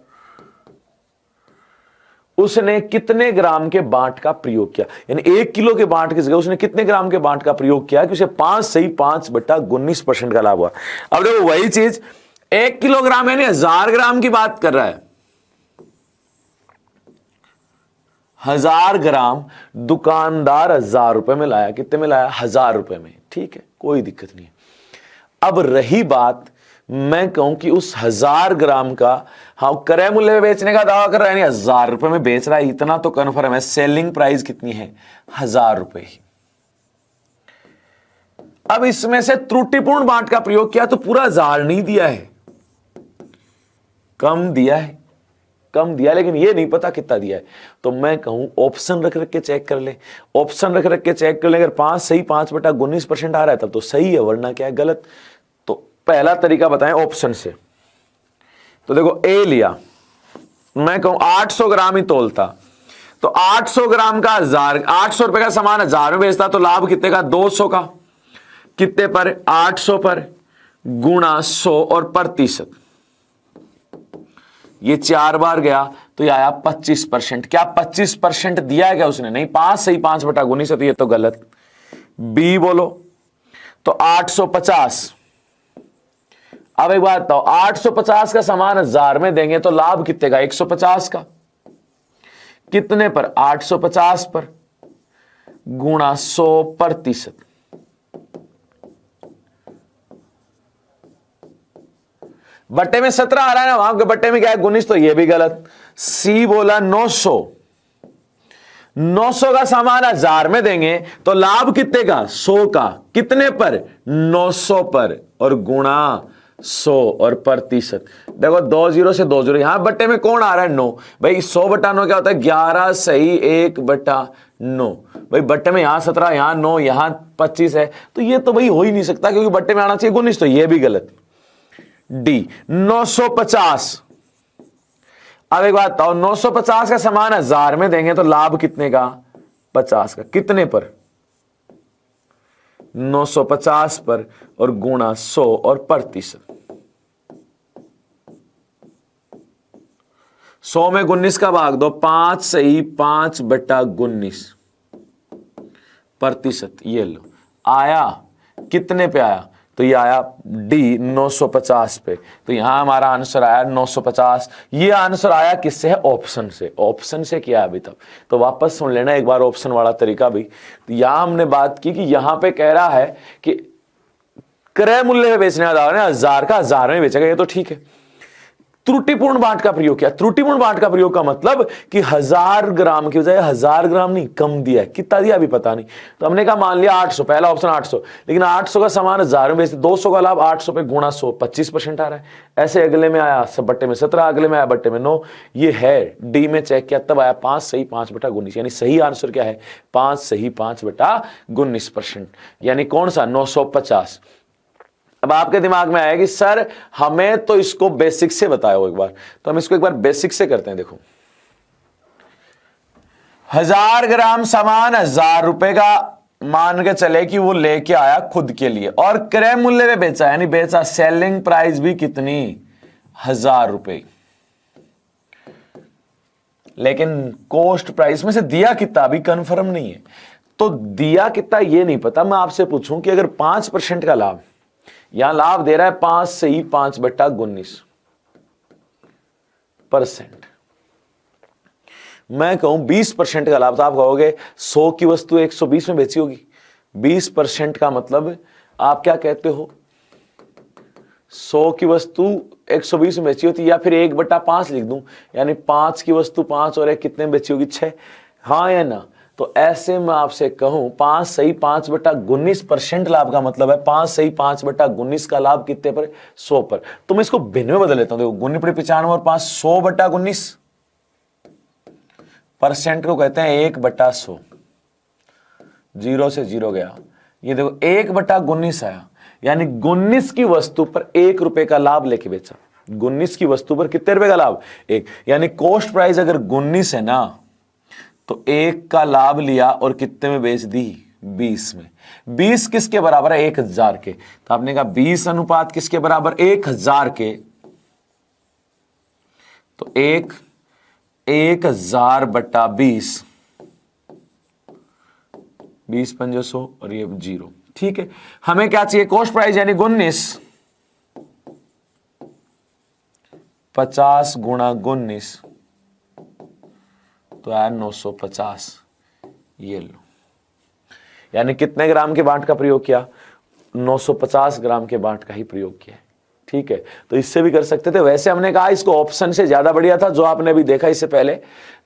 उसने कितने ग्राम के बांट का प्रयोग किया, यानी 1 किलो के बांट की जगह उसने कितने ग्राम के बांट का प्रयोग किया कि उसे 5 सही 5/19% का लाभ हुआ। अब देखो वही चीज 1 किलोग्राम यानी 1000 ग्राम की बात कर रहा है। 1000 ग्राम दुकानदार 1000 रुपए में लाया। कितने में लाया? 1000 रुपए में। ठीक है, कोई दिक्कत नहीं है। अब रही बात, मैं कहूं कि उस 1000 ग्राम का हाँ क्रय मूल्य में बेचने का दावा कर रहा है, यानी 1000 रुपए में बेच रहा है, इतना तो कन्फर्म है। सेलिंग प्राइस कितनी है? 1000 रुपए ही। अब इसमें से त्रुटिपूर्ण बांट का प्रयोग किया तो पूरा 1000 नहीं दिया है, कम दिया है, कम दिया, लेकिन ये नहीं पता कितना दिया है। तो मैं कहूं ऑप्शन रख रख के चेक कर ले। ऑप्शन रख रख के चेक कर ले, अगर 5 सही 5/19% आ रहा है तब तो सही है, वरना क्या है? गलत। तो पहला तरीका बताएं ऑप्शन से। तो देखो ए लिया, मैं कहूं 800 ग्राम ही तोलता, तो 800 ग्राम का 1000, 800 रुपए का सामान 1000 में बेचता, तो लाभ कितने का? 200 का। कितने पर? 800 पर, गुणा 100 और प्रतिशत। ये 4 बार गया तो ये आया 25%। क्या 25% दिया है क्या उसने? नहीं, 5 सही 5/19, ये तो गलत। बी बोलो, तो 850। अब एक बात बताओ, 850 का सामान 1000 में देंगे तो लाभ कितने का? 150 का। कितने पर? 850 पर, गुणा 100%। बट्टे में 17 आ रहा है ना, वहां के बट्टे में क्या है? 19, तो ये भी गलत। सी बोला 900। 900 का सामान 1000 में देंगे तो लाभ कितने का? 100 का। कितने पर? 900 पर, और गुणा 100 और प्रतिशत, देखो 2 जीरो से 2 जीरो, यहां बट्टे में कौन आ रहा है 9, भाई 100/9 क्या होता है 11 सही 1/9, भाई बट्टे में यहां 17 यहां 9 यहां 25 है, तो ये तो भाई हो ही नहीं सकता क्योंकि बट्टे में आना चाहिए 19, तो ये भी गलत। डी 950। अब एक बात बताओ 950 का सामान 1000 में देंगे तो लाभ कितने का 50 का, कितने पर 950 पर और गुणा 100 और प्रतिशत, 100 में 19 का भाग दो 5 सही 5/19 प्रतिशत, ये लो आया कितने पे आया, तो ये आया डी 950 पे, तो यहां हमारा आंसर आया 950। ये आंसर आया किससे है ऑप्शन से, ऑप्शन से किया अभी तक, तो वापस सुन लेना एक बार ऑप्शन वाला तरीका भी। तो यहां हमने बात की कि यहां पे कह रहा है कि क्रय मूल्य में बेचने वाला 1000 का 1000 में बेचेगा, ये तो ठीक है। त्रुटिपूर्ण बांट का प्रयोग किया, त्रुटिपूर्ण बांट का प्रयोग का मतलब कि 1000 ग्राम की बजाय 1000 ग्राम नहीं कम दिया है, कितना दिया अभी पता नहीं, तो हमने कहा मान लिया 800, पहला ऑप्शन 800, लेकिन 800 का सामान 1000 में बेचते, 200 का लाभ 800 पे गुणा 100 25% आ रहा है। ऐसे अगले में आया सब बट्टे में 17, अगले में आया बट्टे में 9, ये है डी में चेक किया तब आया 5 सही 5/19, यानी सही आंसर क्या है 5 सही 5/19%, यानी कौन सा 950। अब आपके दिमाग में आया कि सर हमें तो इसको बेसिक से बताओ एक बार, तो हम इसको एक बार बेसिक से करते हैं। देखो 1000 ग्राम सामान 1000 रुपए का मान के चले कि वो लेके आया खुद के लिए और क्रय मूल्य में बेचा, यानी बेचा सेलिंग प्राइस भी कितनी 1000 रुपए, लेकिन कॉस्ट प्राइस में से दिया कितना अभी कंफर्म नहीं है, तो दिया कितना ये नहीं पता। मैं आपसे पूछूं कि अगर 5% का लाभ, यहां लाभ दे रहा है 5 सही 5/19%, मैं कहूं 20% का लाभ, तो आप कहोगे 100 की वस्तु 120 में बेची होगी, 20% का मतलब आप क्या कहते हो 100 की वस्तु 120 में बेची होती, या फिर 1/5 लिख दूं, यानी 5 की वस्तु 5 और 1 कितने में बेची होगी 6, हाँ या ना। तो ऐसे मैं आपसे कहूं 5 सही 5/19% लाभ का मतलब है 5 सही 5/19 का लाभ कितने पर 100 पर। तो मैं इसको भिन्न में बदल लेता हूं, देखो 95 और 5 100/19 परसेंट को कहते हैं 1/100, 0 से 0 गया, ये देखो 1/19 आया, यानी 19 की वस्तु पर 1 रुपए का लाभ लेके बेचा, 19 की वस्तु पर कितने रुपए का लाभ 1, यानी कॉस्ट प्राइस अगर 19 है ना तो 1 का लाभ लिया और कितने में बेच दी 20 में। 20 किसके बराबर है 1000 के, तो आपने कहा 20 अनुपात किसके बराबर 1000 के, तो 1000/20, 20 पंजे 100 और ये 0, ठीक है। हमें क्या चाहिए कॉस्ट प्राइस, यानी 19 50 गुणा 19 तो यार 950, ये लो, यानी कितने ग्राम के बांट का प्रयोग किया 950 ग्राम के बांट का ही प्रयोग किया, ठीक है। तो इससे भी कर सकते थे, वैसे हमने कहा इसको ऑप्शन से ज्यादा बढ़िया था जो आपने अभी देखा इससे पहले,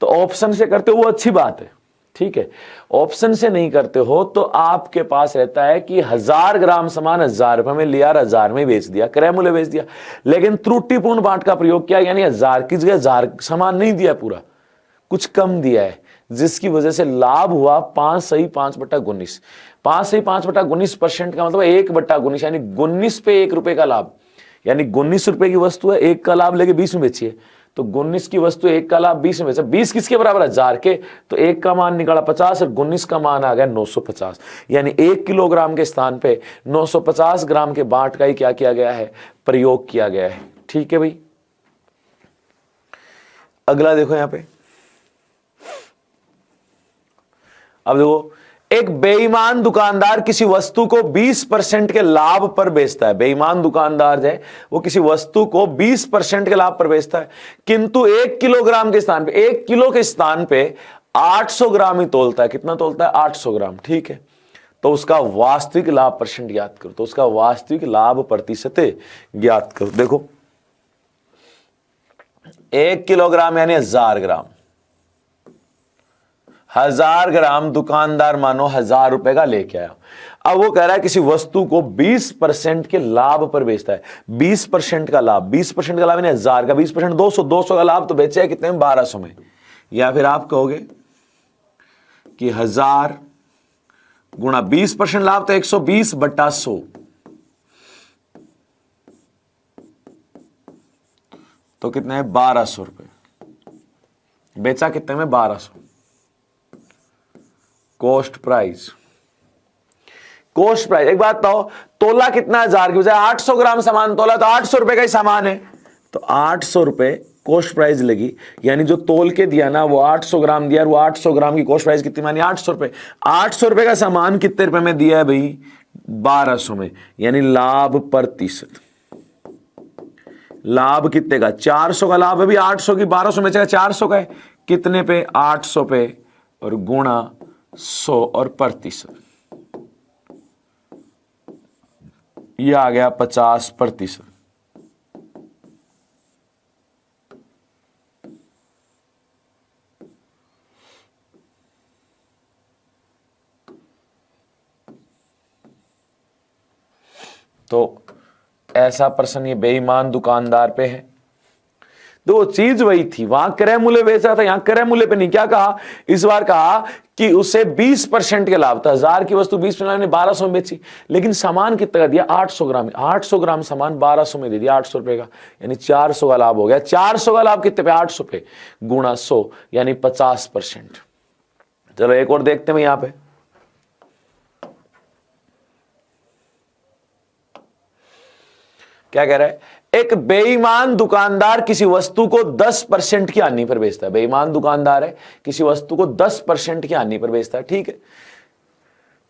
तो ऑप्शन से करते हो वो अच्छी बात है, ठीक है। ऑप्शन से नहीं करते हो तो आपके पास रहता है कि 1000 ग्राम सामान 1000 रुपए में लिया, 1000 में बेच दिया, क्रय मूल्य बेच दिया, लेकिन त्रुटिपूर्ण बांट का प्रयोग किया, यानी 1000 की जगह 1000 सामान नहीं दिया पूरा, कुछ कम दिया है, जिसकी वजह से लाभ हुआ 5 सही 5/19, 5 सही 5/19% का मतलब 1/19, यानी 19 पे 1 रुपए का लाभ, यानी 19 रुपए की वस्तु है 1 का लाभ लेके 20 में बेचिए, तो 19 की वस्तु 1 का लाभ 20 में बेचा, 20 किसके बराबर है 1000 के, तो 1 का मान निकाला 50 और 19 का मान आ गया 950, यानी 1 किलोग्राम के स्थान पे 950 ग्राम के बांट का ही क्या किया गया है प्रयोग किया गया है, ठीक है भाई। अगला देखो यहां पे, अब देखो एक बेईमान दुकानदार किसी वस्तु को 20% के लाभ पर बेचता है, बेईमान दुकानदार है वो किसी वस्तु को 20% के लाभ पर बेचता है, किंतु 1 किलोग्राम के स्थान पे 1 किलो के स्थान पे 800 ग्राम ही तोलता है, कितना तोलता है 800 ग्राम, ठीक है। तो उसका वास्तविक लाभ परसेंट ज्ञात करो, तो उसका वास्तविक लाभ प्रतिशत ज्ञात करो। देखो 1 किलोग्राम यानी 1000 ग्राम, 1000 ग्राम दुकानदार मानो 1000 रुपए का लेके आया, अब वो कह रहा है किसी वस्तु को 20% के लाभ पर बेचता है। 20% का लाभ, 20% का लाभ यानी 1000 का 20% 200, 200 का लाभ तो बेचे है कितने में, 1200 में। या फिर आप कहोगे कि 1000 गुणा 20% लाभ तो 120/100, तो कितने हैं, 1200 रुपए। बेचा कितने में, 1200। Cost price, cost price. एक बात बताओ, तोला कितना, 1000 की बजाय 800 ग्राम सामान तोला तो 800 रुपए का ही सामान है, तो 800 रुपए कॉस्ट प्राइस लगी। यानी जो तोल के दिया ना वो 800 ग्राम दिया, वो 800 ग्राम की कॉस्ट प्राइस कितनी मानी, 800 रुपए। 800 रुपए का सामान कितने रुपए में दिया है भाई, 1200 में। यानी लाभ प्रतिशत, लाभ कितने का, 400 का लाभ है भी, 800 की 1200 में से 400 का है, कितने पे, 800 पे, और गुणा 100 और प्रतिशत, ये आ गया 50%। तो ऐसा प्रश्न ये बेईमान दुकानदार पे है। दो चीज वही थी, वहां क्रय मूल्य बेच रहा था, यहां क्रय मूल्य पे नहीं। क्या कहा, इस बार कहा कि उसे 20% के लाभ था, 1000 की वस्तु 20% ने 1200 में बेची, लेकिन सामान कितना का दिया, 800 ग्राम। 800 ग्राम सामान 1200 में दे दिया, 800 रुपए का, यानी 400 का लाभ हो गया। 400 का लाभ कितने पे, 800 पे, गुणा 100 यानी 50%। चलो एक और देखते हैं यहां पे। क्या कह रहा है, एक बेईमान दुकानदार किसी वस्तु को 10% की हानि पर बेचता है। बेईमान दुकानदार है, किसी वस्तु को 10% की हानि पर बेचता है, ठीक है,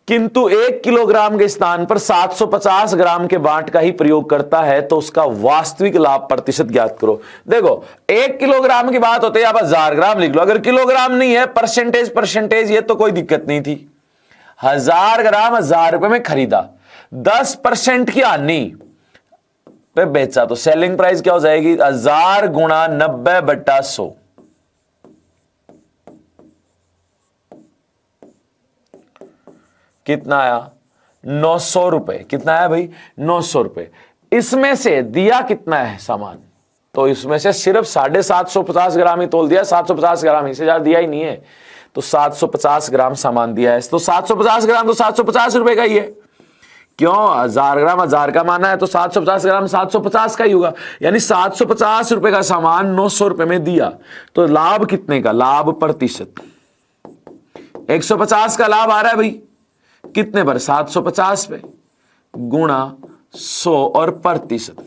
किंतु 1 किलोग्राम के स्थान पर 750 ग्राम के बाट का ही प्रयोग करता है, तो उसका वास्तविक लाभ प्रतिशत ज्ञात करो। देखो 1 किलोग्राम की बात होती है, आप 1000 ग्राम लिख लो, अगर किलोग्राम नहीं है, परसेंटेज ये तो कोई दिक्कत नहीं थी। 1000 ग्राम 1000 रुपए में खरीदा, 10% की हानि पे बेचा, तो सेलिंग प्राइस क्या हो जाएगी, 1000 गुणा 90/100, कितना आया, 900 रुपए। कितना आया भाई, 900 रुपए। इसमें से दिया कितना है सामान, तो इसमें से सिर्फ 750 ग्राम ही तोल दिया, 750 ग्राम, इससे ज्यादा दिया ही नहीं है, तो 750 ग्राम सामान दिया है, तो 750 ग्राम तो 750 रुपए का ही है। क्यों, 1000 ग्राम 1000 का माना है, तो 750 ग्राम 750 का ही होगा। यानी 750 रुपए का सामान 900 रुपए में दिया, तो लाभ कितने का, लाभ प्रतिशत 150 का लाभ आ रहा है भाई, कितने पर, 750 पे, गुणा 100 और प्रतिशत,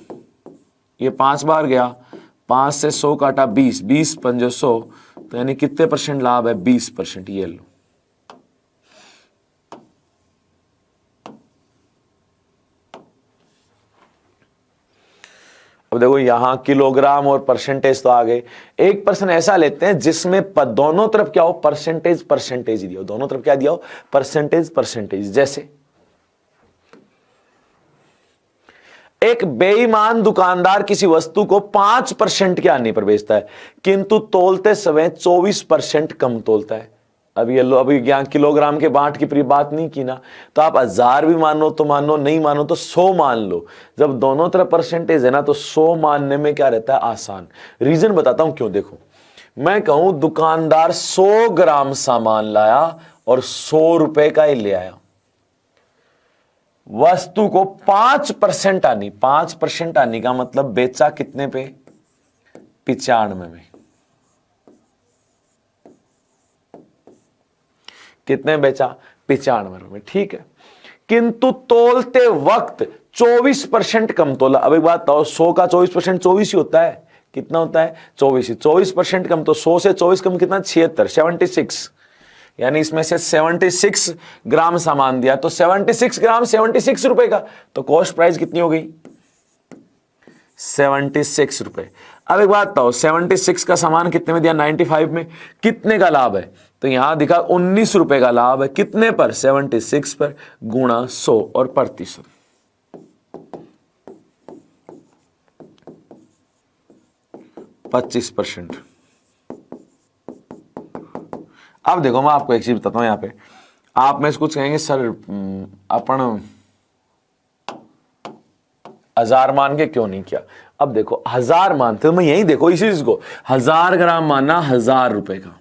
ये 5 बार गया, 5 से 100 काटा 20, 20 पंजे 100, तो यानी कितने परसेंट लाभ है, 20%। ये लो, अब देखो यहां किलोग्राम और परसेंटेज तो आ गए। एक पर्सन ऐसा लेते हैं जिसमें दोनों तरफ क्या हो, परसेंटेज दिया हो, दोनों तरफ क्या दिया हो, परसेंटेज। जैसे एक बेईमान दुकानदार किसी वस्तु को 5% की हानि पर बेचता है, किंतु तोलते समय 24% कम तोलता है। अब ये लो, अभी यहाँ किलोग्राम के बांट की पूरी बात नहीं की ना, तो आप 1000 भी मानो तो मानो, नहीं मानो तो 100 मान लो। जब दोनों तरफ परसेंटेज है ना, तो 100 मानने में क्या रहता है, आसान। रीजन बताता हूं क्यों। देखो मैं कहूं दुकानदार 100 ग्राम सामान लाया और 100 रुपए का ही ले आया, वस्तु को 5% हानि, 5% हानि का मतलब बेचा कितने पे, 95 में। कितने बेचा, 95 में, ठीक है, किंतु तोलते वक्त 24% कम तोला। अब एक बात बताओ, 100 का 24% 24 ही होता है, कितना होता है, 24 ही। 24% कम, तो 100 से 24 कम कितना, 76, यानी इसमें से 76 ग्राम सामान दिया, तो 76 ग्राम 76 रुपए का, तो कॉस्ट प्राइस कितनी हो गई, 76 रुपए। अब एक बात बताओ, 76 का सामान कितने में दिया, 95 में, कितने का लाभ है, तो यहां दिखा 19 रुपए का लाभ है, कितने पर, 76 पर, गुणा 100 और प्रतिशत, 25%। अब देखो मैं आपको एक चीज बताता हूं, यहां पे आप में से कुछ कहेंगे सर अपन 1000 मान के क्यों नहीं किया। अब देखो 1000 मानते, मैं यही देखो इसी चीज को, 1000 ग्राम मानना 1000 रुपए का,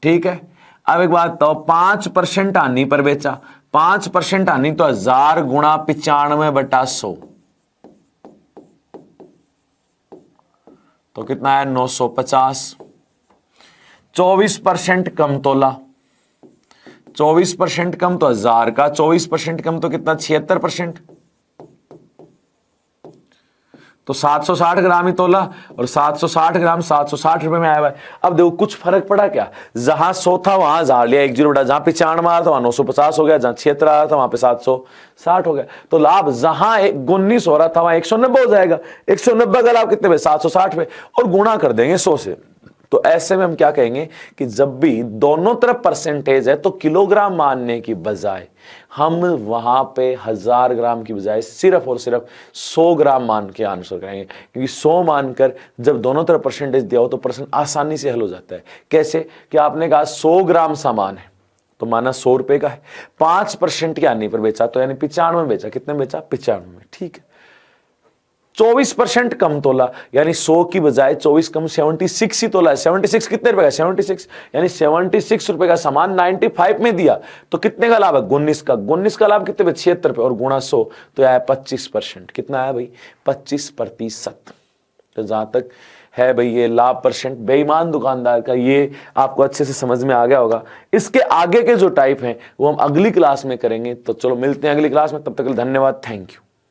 ठीक है। अब एक बात तो 5% हानि पर बेचा, 5% हानि तो 1000 गुणा 95/100 तो कितना है 950। 24% कम तोला, 24% कम तो 1000 का, 24% कम तो कितना 76%, तो 760 ग्राम ही तोला और 760 ग्राम 760 रुपए में आया हुआ है। अब देखो कुछ फर्क पड़ा क्या, जहां 100 था वहां 1000 लिया, 1 जीरो बढ़ा, जहां 95 आया था वहां 950 हो गया, जहां 76 आया था वहां पे 760 हो गया। तो लाभ जहां 19 हो रहा था वहां 190 हो जाएगा, 190 का लाभ कितने पे 760 पे, और गुणा कर देंगे 100 से। तो ऐसे में हम क्या कहेंगे कि जब भी दोनों तरफ परसेंटेज है तो किलोग्राम मानने की बजाय हम वहां पे 1000 ग्राम की बजाय सिर्फ और सिर्फ 100 ग्राम मान के आंसर करेंगे, क्योंकि 100 मानकर जब दोनों तरफ परसेंटेज दिया हो तो प्रश्न आसानी से हल हो जाता है। कैसे कि आपने कहा 100 ग्राम सामान है तो माना 100 रुपए का है, 5% की हानि पर बेचा तो यानी 95 में बेचा, कितने में बेचा 95 में, ठीक है। 24% कम तोला यानी 100 की बजाय 24 कम 76 ही तोला है, 76 कितने रुपए का 76 यानी 76 रुपए का सामान 95 में दिया तो कितने का लाभ है 19 का, 19 का लाभ कितने पे 76 पे और गुणा 100 तो आया 25%, कितना आया भाई 25%। तो जहां तक है भाई ये लाभ परसेंट बेईमान दुकानदार का, ये आपको अच्छे से समझ में आ गया होगा। इसके आगे के जो टाइप हैं वो हम अगली क्लास में करेंगे, तो चलो मिलते हैं अगली क्लास में, तब तक के लिए धन्यवाद, थैंक यू।